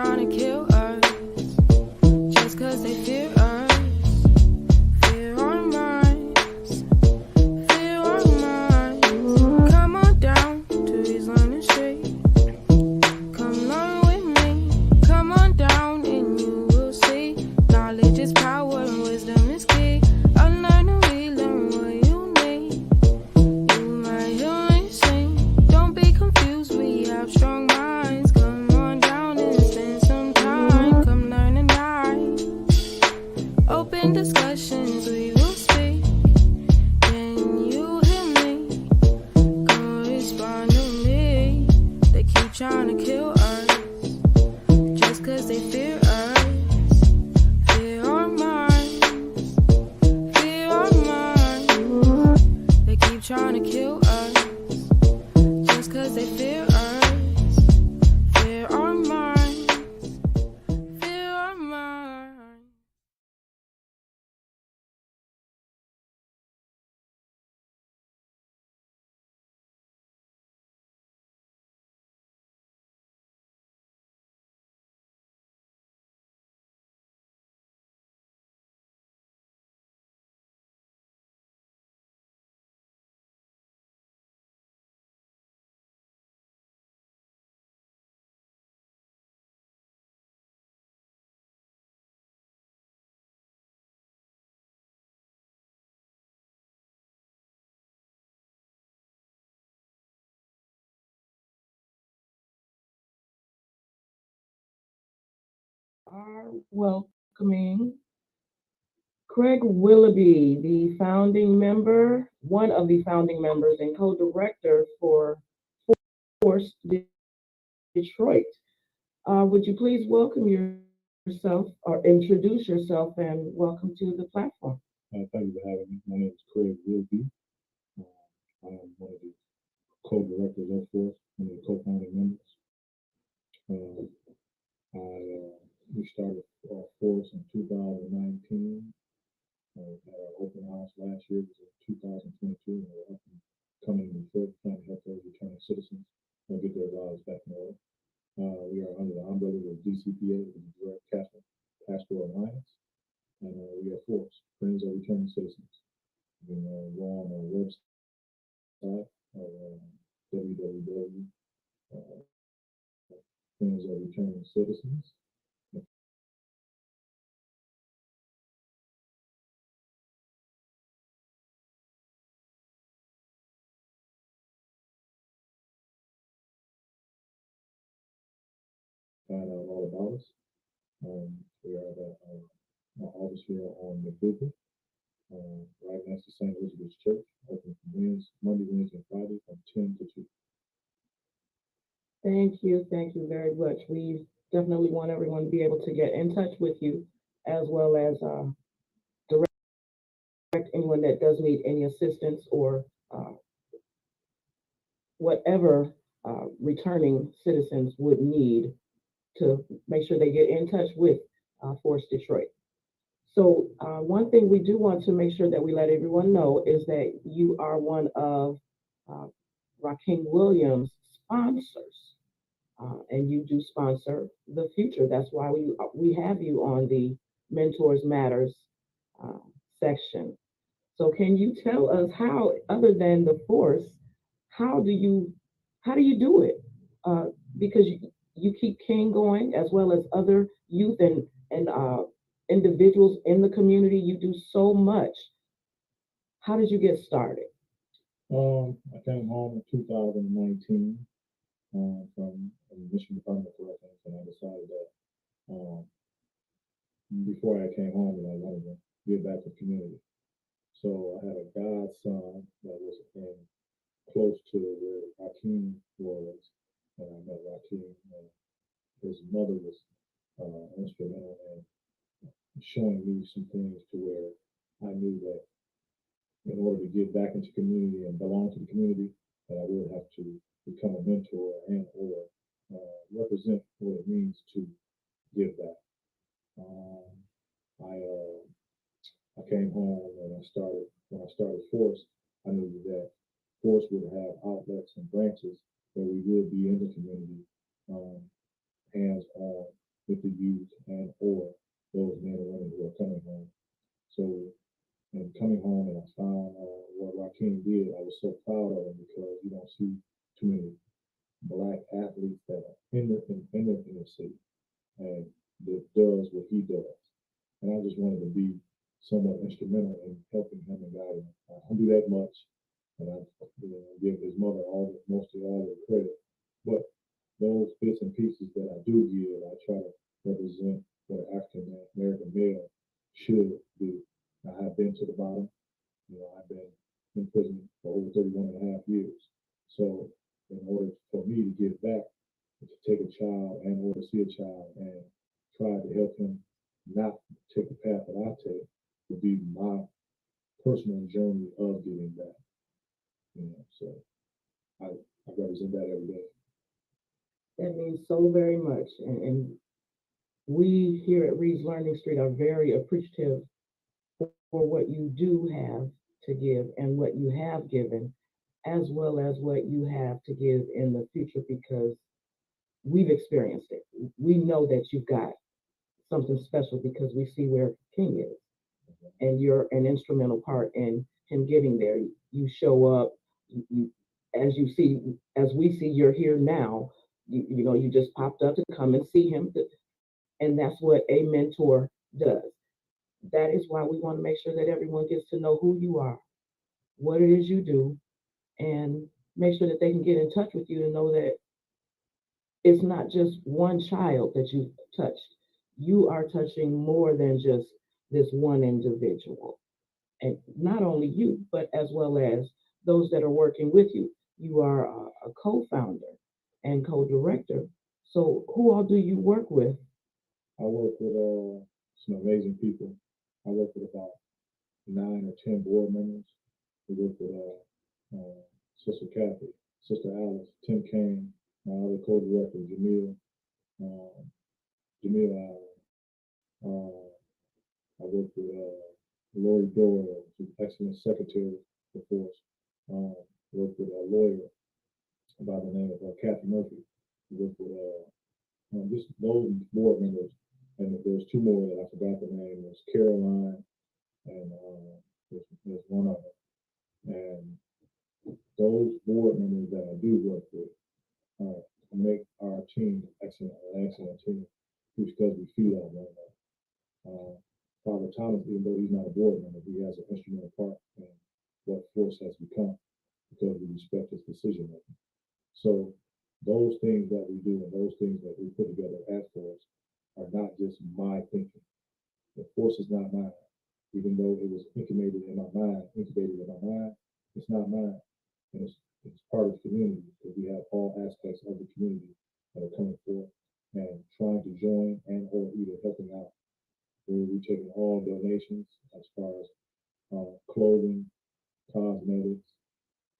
trying to kill us just cause they fear us. Fear our minds, fear our minds. Come on down to these learning street. Come learn with me. Come on down and you will see. Knowledge is power and wisdom is key. Unlearn and relearn what you need. You might hear me sing. Don't be confused, we have strong minds. Come on down and spend some time. Come learn tonight. Open discussions, we will speak. Can you hear me? Come respond to me. They keep trying to kill us just cause they fear us. Fear our minds, fear our minds. They keep trying to kill us just cause they fear us. Fear our minds, fear our minds. Are welcoming Craig Willoughby, the founding member, one of the founding members and co-director for Force Detroit. Would you please welcome yourself or introduce yourself and welcome to the platform? Thank you for having me. My name is Craig Whilby. I am one of the co-directors of Force, one of the co-founding members. We started Force in 2019. We had our open house last year, it was in 2022, and we're up and coming in February, trying to help those returning citizens get their lives back in order. We are under the umbrella of DCPA, the Direct Pastoral Alliance, and we are Force, Friends of Returning Citizens. You can go on our website, www. Friends of Returning Citizens. Find out all about us. We are our office here on the Google, right next to St. Elizabeth's Church, open from Monday, Wednesday, and Friday from 10 to 2. Thank you very much. We definitely want everyone to be able to get in touch with you as well as direct anyone that does need any assistance or whatever returning citizens would need to make sure they get in touch with Force Detroit. So, one thing we do want to make sure that we let everyone know is that you are one of uh, Rakeem Williams' sponsors, and you do sponsor the future. That's why we have you on the Mentors Matters uh, section. So, can you tell us how, other than the force, how do you how do you do it? Because you keep King going as well as other youth and individuals in the community. You do so much. How did you get started? I came home in 2019 from the Michigan Department of Corrections, and I decided that um, before I came home that I wanted to give back to the community. So I had a godson that was in close to where Rakeem was, and I met Rakeem, and his mother was instrumental in showing me some things to where I knew that in order to get back into community and belong to the community, that I would have to become a mentor and or represent what it means to give back. Um, I came home and I started when I started Force. I knew that Force would have outlets and branches where we would be in the community, um, hands on, with the youth and or those men and women who are coming home. So, and coming home and I found what Raheem did, I was so proud of him because you don't see too many black athletes that are in the inner city and that does what he does. And I just wanted to be somewhat instrumental in helping him and guiding him. I don't do that much, and I give his mother mostly all the credit. But those bits and pieces that I do give, I try to represent what an African American male should do. I have been to the bottom. I've been in prison for over 31 and a half years. So in order for me to give back, to take a child and or to see a child and try to help him not take the path that I take would be my personal journey of giving back. So I represent that every day. That means so very much. And we here at Reed's Learning Street are very appreciative for what you do have to give and what you have given, as well as what you have to give in the future because we've experienced it. We know that you've got something special because we see where King is, and you're an instrumental part in him getting there. You show up, you as you see, as we see, you're here now. You just popped up to come and see him, and that's what a mentor does. That is why we want to make sure that everyone gets to know who you are, what it is you do, and make sure that they can get in touch with you to know that it's not just one child that you've touched. You are touching more than just this one individual. And not only you, but as well as those that are working with you. You are a co-founder and co-director. So who all do you work with? I work with some amazing people. I work with about 9 or 10 board members. We work with Sister Kathy, Sister Alice, Tim Kane, my other co-director, uh, Jamil Allen. I work with Lori Doyle, who's an excellent secretary for force. Work with a lawyer by the name of Kathy Murphy. We work with just those board members. And there's two more that I forgot the name. There's Caroline and there's one other. And those board members that I do work with make our team an excellent team because we feed on one another. Father Thomas, even though he's not a board member, he has an instrumental part in what force has become because we respect his decision making. So those things that we do and those things that we put together as force are not just my thinking. The force is not mine. Even though it was incubated in my mind, it's not mine. And it's part of the community because we have all aspects of the community that are coming forth and trying to join and or either helping out. We're taking all donations as far as clothing, cosmetics,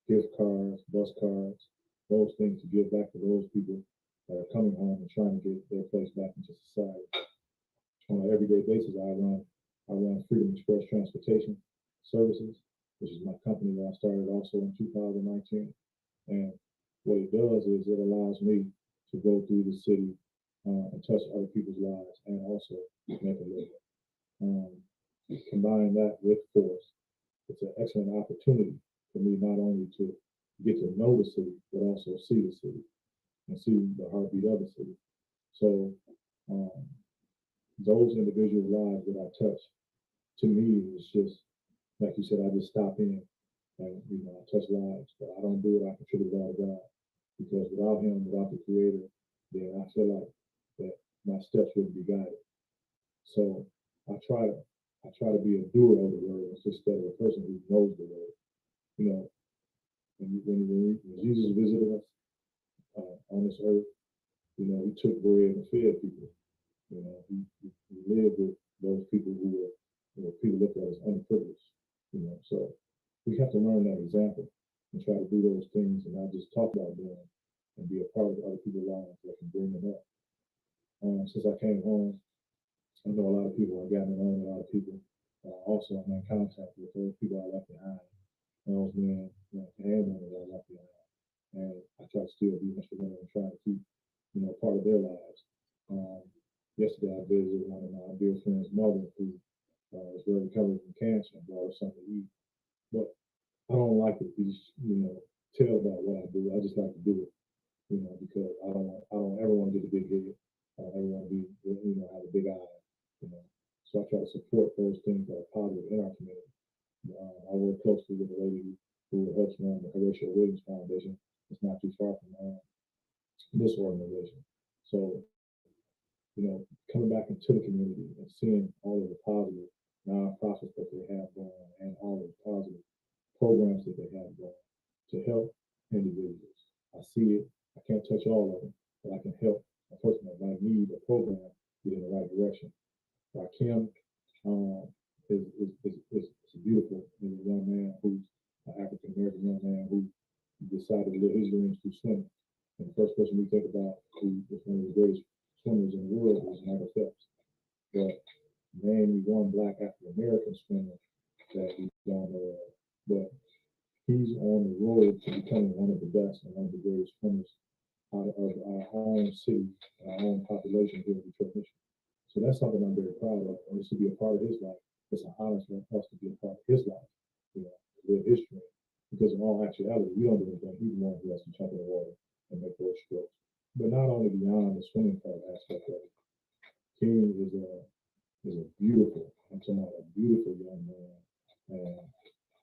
gift cards, bus cards, those things to give back to those people that are coming home and trying to get their place back into society. On an everyday basis, I run Freedom Express Transportation Services, which is my company that I started also in 2019. And what it does is it allows me to go through the city and touch other people's lives and also make a living. Um, Combine that with force, it's an excellent opportunity for me not only to get to know the city, but also see the city and see the heartbeat of the city. So um, those individual lives that I touch, to me, is just like you said. I just stop in and I touch lives, but I don't do it. I contribute it all to God because without Him, without the Creator, then I feel like that my steps wouldn't be guided. So I try to be a doer of the word instead of a person who knows the word. You know, when Jesus visited us on this earth, He took bread and fed people. He lived with those people who were, people looked at as underprivileged. So we have to learn that example and try to do those things and not just talk about them and be a part of other people's lives that can bring them up. Since I came home, I know a lot of people. I've gotten to know a lot of people. Also, I'm in contact with those people I left behind, those men and women that I left behind, and I try to still be instrumental in trying to keep, part of their lives. visited one of my dear friend's mother who is very recovering from cancer and brought her something to eat. But I don't like to be, tell about what I do. I just like to do it, because I don't ever want to get a big head. I don't ever want to be, have a big eye, you know. So I try to support those things that are positive in our community. I work closely with a lady who helps run the Horatio Williams Foundation. It's not too far from this organization. So, coming back into the community and seeing all of the positive nonprofits that they have going and all of the positive programs that they have going to help individuals. I see it. I can't touch all of them, but I can help a person that might need a program get in the right direction. Rakim is beautiful. He's a young man who's an African American young man who decided to live his dreams through swimming. And the first person we think about who is one of the greatest swimmers in the world is Mattor. But name one black African American swimmer that we don't know of. But he's on the road to becoming one of the best and one of the greatest swimmers out of our own city, our own population here in Detroit, Michigan. So that's something I'm very proud of. And this to be a part of his life. It's an honor for us to be a part of his life, to live his dream. Because in all actuality, we don't do anything. He's the one who has to jump in the water and make those strokes. But not only beyond the swimming part aspect of it, King is a beautiful, I'm talking about a beautiful young man. And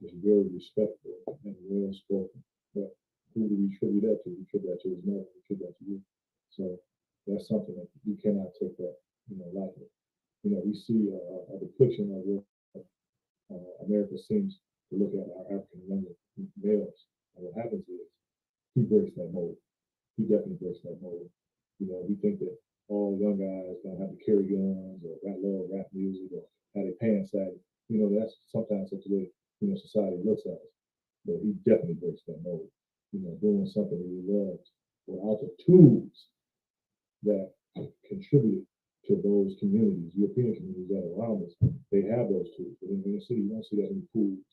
is very respectful and well spoken. But who do we attribute that to? We attribute that to his mother, we attribute that to you. So that's something that we cannot take that, lightly. We see a depiction of what America seems to look at our African males. And what happens is he breaks that mold. He definitely breaks that mold. We think that all young guys don't have to carry guns or love rap music or have their pants sagging. That's sometimes such a way society looks at us. But he definitely breaks that mold. Doing something that he loves without the tools that contribute to those communities, European communities that are around us. They have those tools. But in the city, you don't see that many pools,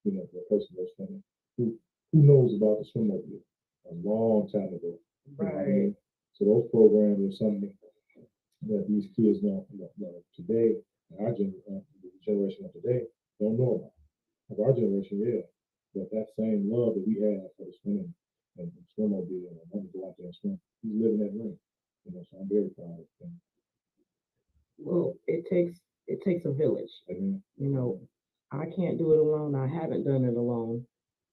for a person that's swimming. Who knows about the swim mobile? A long time ago. Right. So those programs are something that these kids know today, our generation of today, don't know about. Of our generation, yeah. But that same love that we have for the swimming and swim mobile and wanting to go out there and swim, he's living that dream. So I'm very proud of him. Well, it takes a village. Amen. I can't do it alone. I haven't done it alone.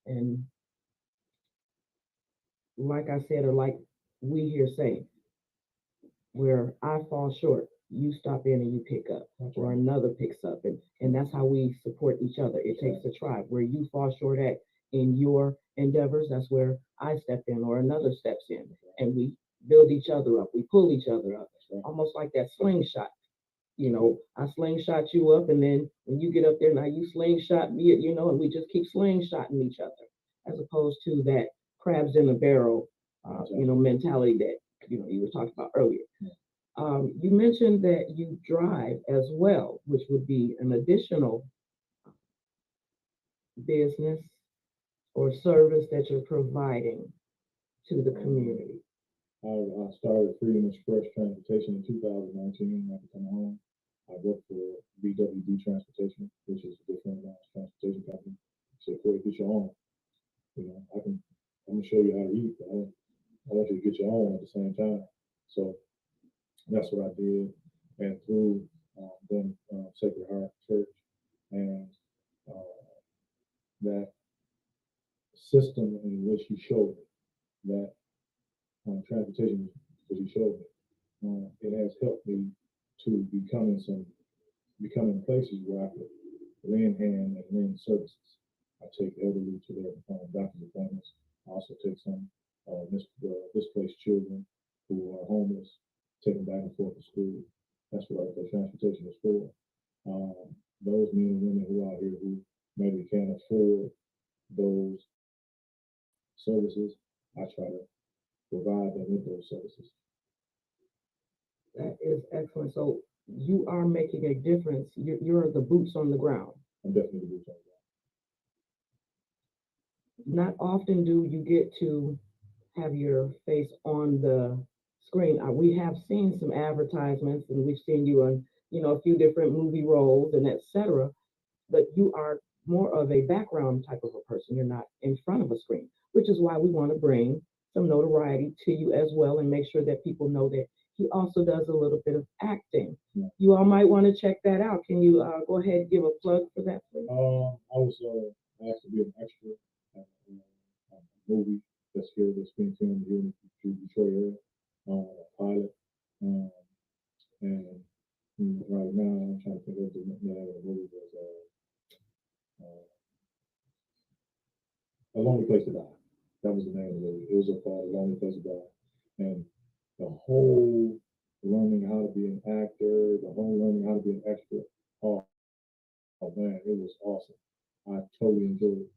And like I said, or like we here say, where I fall short, you stop in and you pick up, or another picks up, and that's how we support each other. It takes a tribe. Where you fall short at in your endeavors, that's where I step in, or another steps in, and we build each other up. We pull each other up, almost like that slingshot. I slingshot you up, and then when you get up there, now you slingshot me, and we just keep slingshotting each other, as opposed to that crabs in a barrel, mentality that you were talking about earlier. You mentioned that you drive as well, which would be an additional business or service that you're providing to the community. I started Freedom Express Transportation in 2019 after coming home. I worked for BWD Transportation, which is a different transportation company. So, Corey, get your own. I'm gonna show you how to eat, but I want you to get your own at the same time. So that's what I did. And through Sacred Heart Church and that system in which you showed me, that transportation that you showed me, it has helped me to becoming places where I could lend hand and lend services. I take elderly to their doctor's appointments. I also take some displaced children who are homeless, take them back and forth to school. That's what the transportation is for. Those men and women who are out here who maybe can't afford those services, I try to provide them with those services. That is excellent. So you are making a difference. You're the boots on the ground. I'm definitely the boots on the ground. Not often do you get to have your face on the screen. We have seen some advertisements, and we've seen you on, a few different movie roles and etc. But you are more of a background type of a person. You're not in front of a screen, which is why we want to bring some notoriety to you as well and make sure that people know that he also does a little bit of acting. Yeah. You all might want to check that out. Can you go ahead and give a plug for that, please? I was asked to be an extra at a movie that's here, that's being filmed here in the Detroit area, a pilot. Um, and right now, I'm trying to think of the name of the movie was uh, A Lonely Place to Die. That was the name of the movie. It was called A Lonely Place to Die. And the whole learning how to be an actor, the whole learning how to be an extra, oh, oh man, it was awesome. I totally enjoyed it.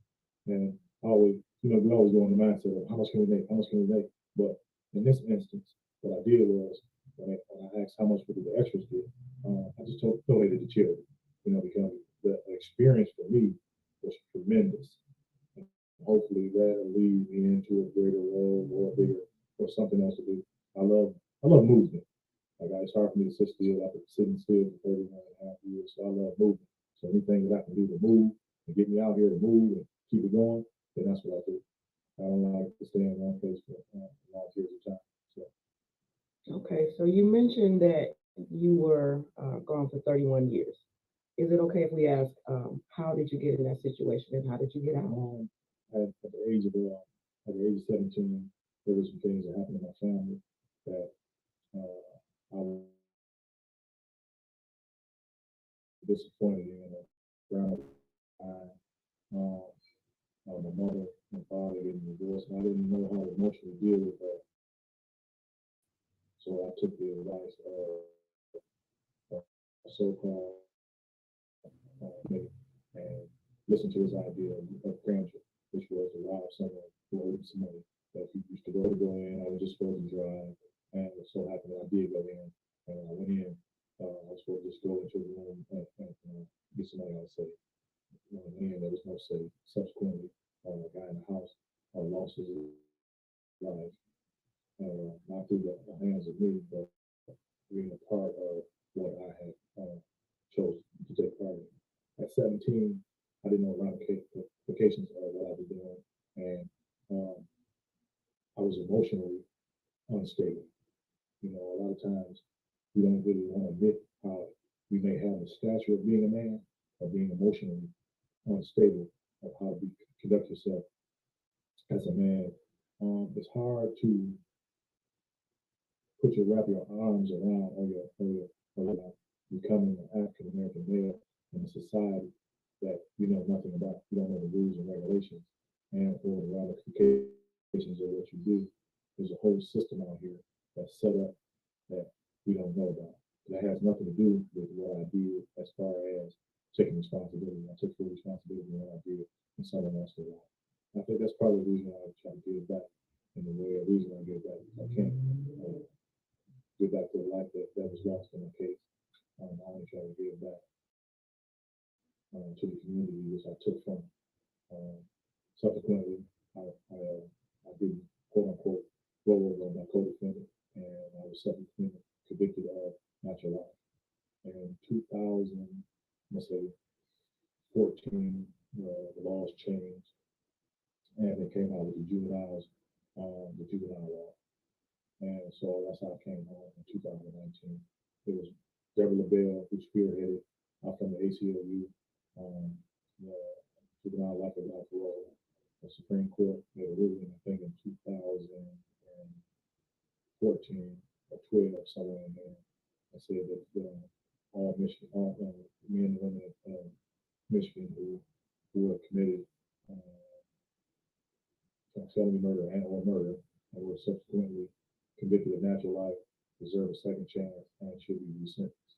And I always, we always go in the mindset of how much can we make? How much can we make? But in this instance, what I did was when I asked how much would the extras get, I just donated to charity. Because the experience for me was tremendous. And hopefully that'll lead me into a greater role or a bigger or something else to do. I love movement. Like it's hard for me to sit still. I've been sitting still for 31 and a half years, so I love movement. So anything that I can do to move and get me out here to move and keep it going, then that's what I do. I don't like to stay in one place for long periods of time. So Okay, so you mentioned that you were gone for 31 years. Is it okay if we ask, how did you get in that situation and how did you get out? at the age of 17, there were some things that happened in my family that I was disappointed in. Around time, uh, my mother and father getting divorced, and I didn't know how to emotionally deal with that. So I took the advice of a so-called me and listened to his idea of grandeur, which was to rob someone who owed some money. That he used to go in, I was just supposed to drive, and it so happened that I did go in, and I went in. I was supposed to just go into the room and get some money out of safe. When I went in, there was no safe. Subsequently, a guy in the house lost his life, not through the hands of me, but being a part of what I had chose to take part in. At 17, I didn't know ramifications of what I was doing, and um, I was emotionally unstable. A lot of times we don't really want to admit how we may have the stature of being a man or being emotionally unstable of how to conduct yourself as a man. It's hard to wrap your arms around or becoming an African American male in a society that you know nothing about. You don't know the rules and regulations and or the ramifications of what you do. There's a whole system out here that's set up that we don't know about. That has nothing to do with what I did as far as taking responsibility. I took full responsibility for what I did and someone else did wrong. I think that's probably the reason why I try to get it back. And the reason I get it back is I can't get back to the life that was lost in my case. I only try to give back to the community which I took from. Um, Subsequently, I did quote unquote roll over on my co-defendant, and I was subsequently convicted of natural life. And in 2000, let's say 14, the laws changed, and they came out with the juvenile law. And so that's how I came home in 2019. It was Deborah LaBelle who spearheaded from the ACLU, the juvenile life without parole. The Supreme Court made a ruling, I think, in 2014 or 12, somewhere in there, and said that all men and women of Michigan who were committed felony murder and or murder and were subsequently convicted of natural life deserve a second chance and should be resentenced.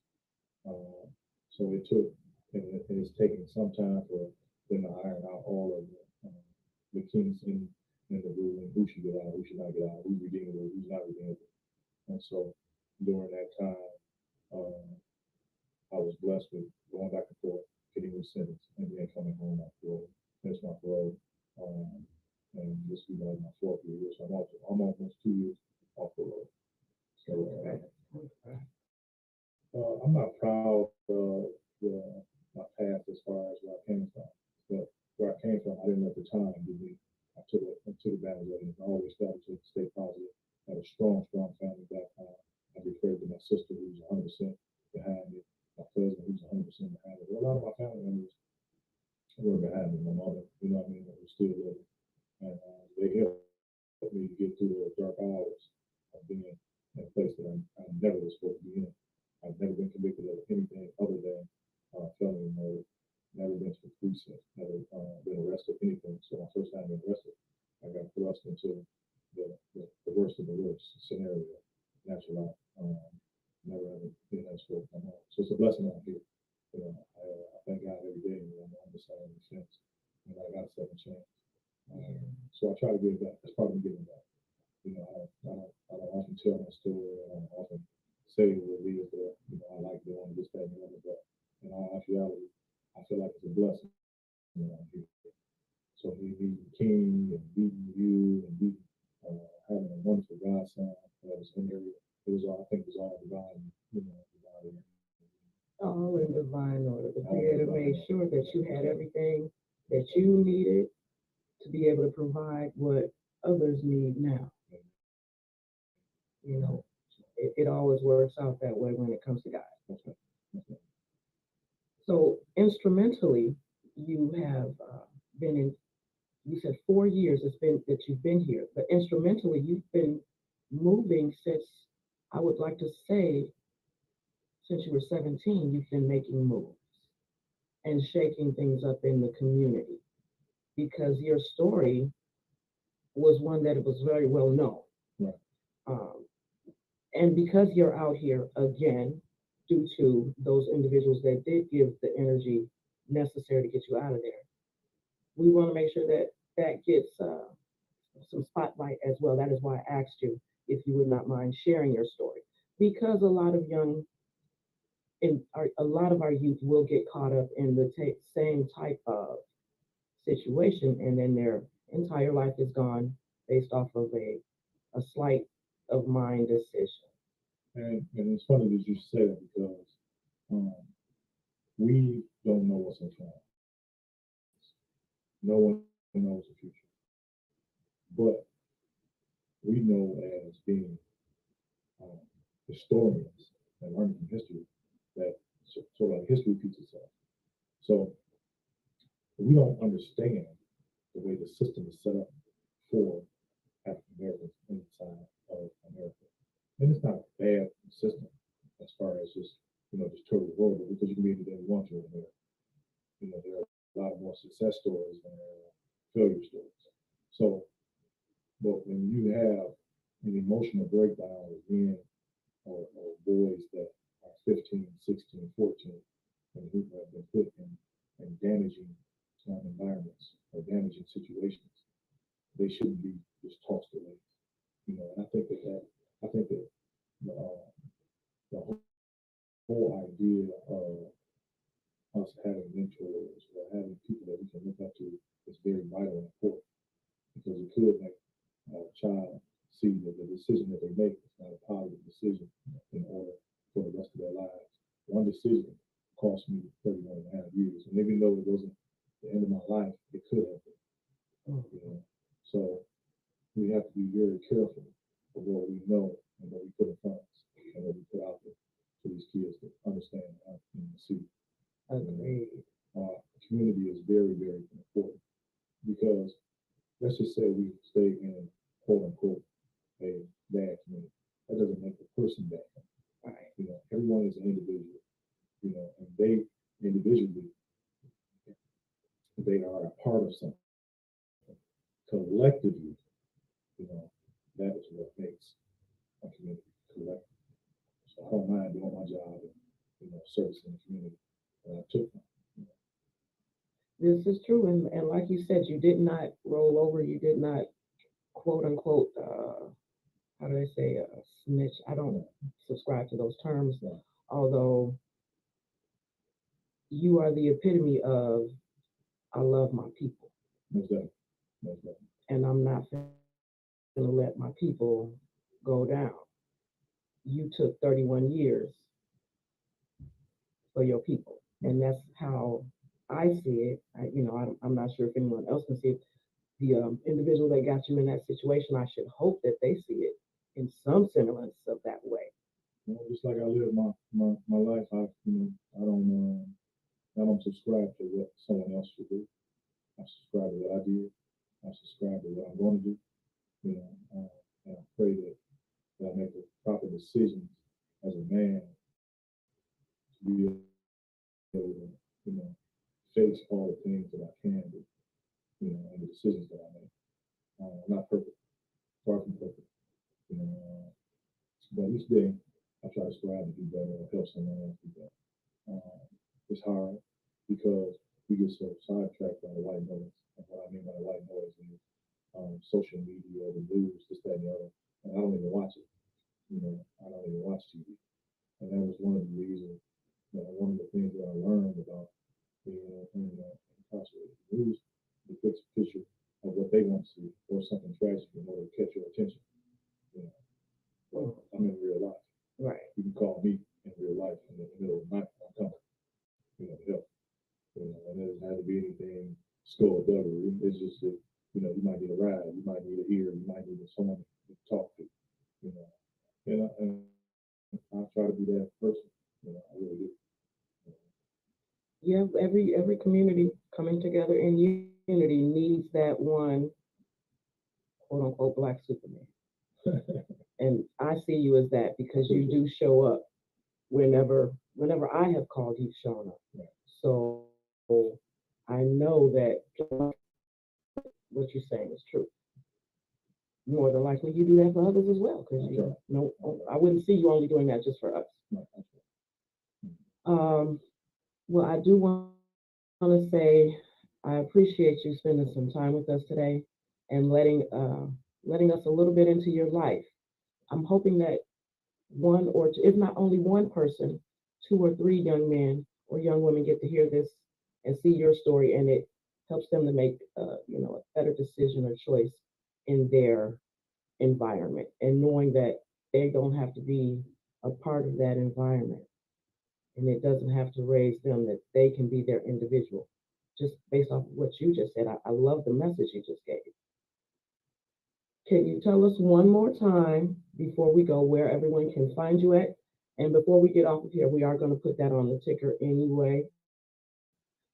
So it took, and it's taken some time for them to iron out all of the kinks in the ruling, who should get out, who should not get out, who's redeemable, who's not redeemable. And so during that time, I was blessed with going back and forth, getting resentenced, and then coming home off parole, finish my parole, and this will be like my fourth year, so I'm almost 2 years off parole. strong family background. I give credit to my sister who's 100% behind me, my cousin who's 100% behind me. Well, a lot of my family members were behind me. My mother, you know what I mean, was still living. And they helped me to get through those dark hours of being in a place that I never was supposed to be in. I've never been convicted of anything other than felony murder. Never been to the precinct. Never been arrested for anything. So my first time being arrested, I got thrust into the worst of the worst scenario. Natural life. Never ever been that sport come home. So it's a blessing out here. You know, I thank God every day. You know, I'm on the side of the fence. And I got a second chance. So I try to give back. That's part of giving back. You know, I don't often tell my story. I don't often say what it is that you know I like doing this, that, and the other. But in all actuality, I feel like it's a blessing. You know, here. So he king and beating you and beating having a wonderful godson that was in there. It was all I think it was all divine. You know, divine. All in divine order. The Creator made sure that you had everything that you needed to be able to provide what others need now. You know, it always works out that way when it comes to God. So instrumentally, you have been in. You said 4 years it's been that you've been here, but instrumentally you've been moving since I would like to say since you were 17. You've been making moves and shaking things up in the community because your story was one that was very well known. Right. And because you're out here again, due to those individuals that did give the energy necessary to get you out of there, we want to make sure that that gets some spotlight as well. That is why I asked you if you would not mind sharing your story, because a lot of a lot of our youth will get caught up in the same type of situation, and then their entire life is gone based off of a slight of mind decision. And it's funny that you say that because we don't know what's in front of us. No one knows the future. But we know as being historians and learning from history that sort of like history repeats itself. So we don't understand the way the system is set up for African Americans inside of America. And it's not a bad system as far as just, you know, just total world, because you can be anything you want to in there. You know, there are a lot more success stories than there are failure stories. So, but when you have an emotional breakdown with men or boys that are 15, 16, 14, and who have been put in damaging environments or damaging situations, they shouldn't be just tossed away. You know, and I think that the whole idea of us having mentors or having people that we can look up to is very vital and important, because it could make a child see that the decision that they make is not a positive decision in order for the rest of their lives. One decision cost me 31 and a half years, and even though it wasn't the end of my life, it could have been. You know, so we have to be very careful of what we know and what we put in front of us and what we put out there for these kids to understand and see. Agreed. Community is very, very important, because let's just say we stay in quote unquote a bad community. That doesn't make the person bad. Right. You know, everyone is an individual. You know, and they individually they are a part of something. Collectively, you know, that is what makes a community collective. So I don't mind doing my job and, you know, servicing the community that I took from. This is true, and like you said, you did not roll over. You did not quote unquote. How do I say snitch? I don't subscribe to those terms, although you are the epitome of I love my people, Exactly. and I'm not going to let my people go down. You took 31 years for your people, and that's how I see it. I'm not sure if anyone else can see it. The individual that got you in that situation, I should hope that they see it in some semblance of that way. You know, just like I live my life, I don't subscribe to what someone else should do. I subscribe to what I did. I subscribe to what I'm going to do. You know, and I pray that I make the proper decisions as a man to be able to, you know, face all the things that I can do, you know, and the decisions that I make. I'm not perfect, far from perfect, you know, but each day I try to strive to do better or help someone else do better. It's hard because we get so sidetracked by the white noise. And what I mean by the white noise is social media, the news, this, that, and the other. And I don't even watch it. You know, I don't even watch TV. And that was one of the reasons, one of the things that I learned about being incarcerated. The news depicts a picture of what they want to see or something tragic in order to catch your attention. You know, well, I'm in real life. Right. You can call me in real life in the middle of the night. I'm coming. You know, to help. You know, and it doesn't have to be anything skullduggery. It's just that, you know, you might need a ride, you might need an ear, you might need someone to talk to. You know, and I try to be that person. You know, I really do. Yeah, every community coming together in unity needs that one quote unquote black Superman. And I see you as that because you do show up whenever I have called, you've shown up. Right. So I know that what you're saying is true. More than likely, you do that for others as well. Because you know, I wouldn't see you only doing that just for us. Well, I do want to say I appreciate you spending some time with us today and letting us a little bit into your life. I'm hoping that one or two, if not only one person, 2 or 3 young men or young women get to hear this and see your story, and it helps them to make you know, a better decision or choice in their environment, and knowing that they don't have to be a part of that environment, and it doesn't have to raise them, that they can be their individual. Just based off of what you just said, I love the message you just gave. Can you tell us one more time before we go where everyone can find you at? And before we get off of here, we are going to put that on the ticker anyway.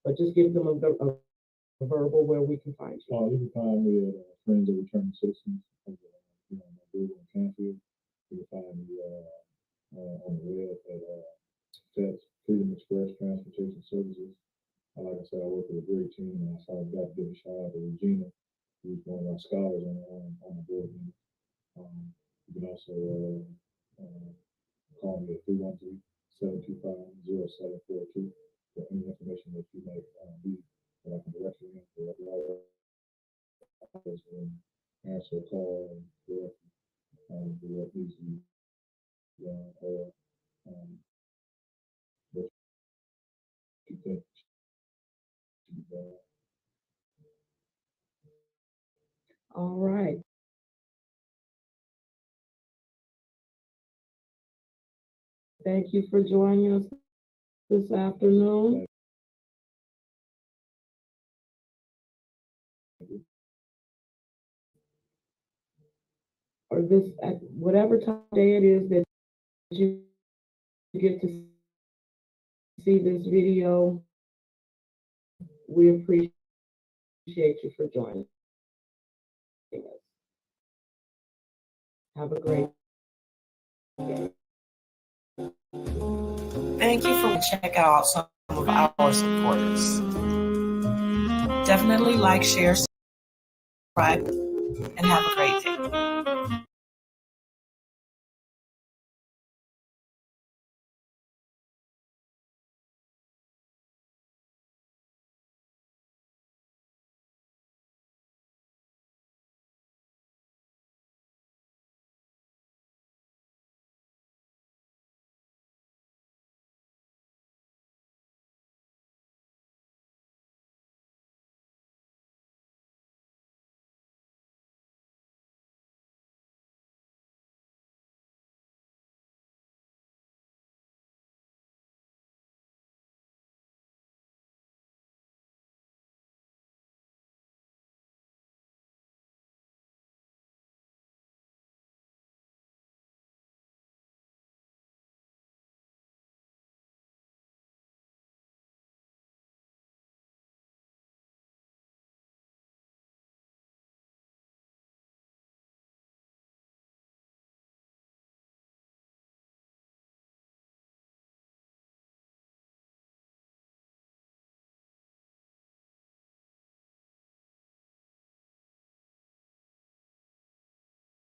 But just give them a verbal where we can find you. You can find me at Friends of Returning Citizens, you know, my Google and Canfield. You can find me on the web at FETS, Freedom Express Transportation Services. Like I said, I work with a great team, and I got to give a shout out to Regina, who's one of our scholars on the board. You can also call me at 313-725-0742 for any information that you might need that I can direct you in for and answer a call and direct what needs to be done or what you think should be done. All right. Thank you for joining us this afternoon. Or this, at whatever time of day it is that you get to see this video, we appreciate you for joining us. Have a great day. Thank you for checking out some of our supporters. Definitely like, share, subscribe, and have a great day.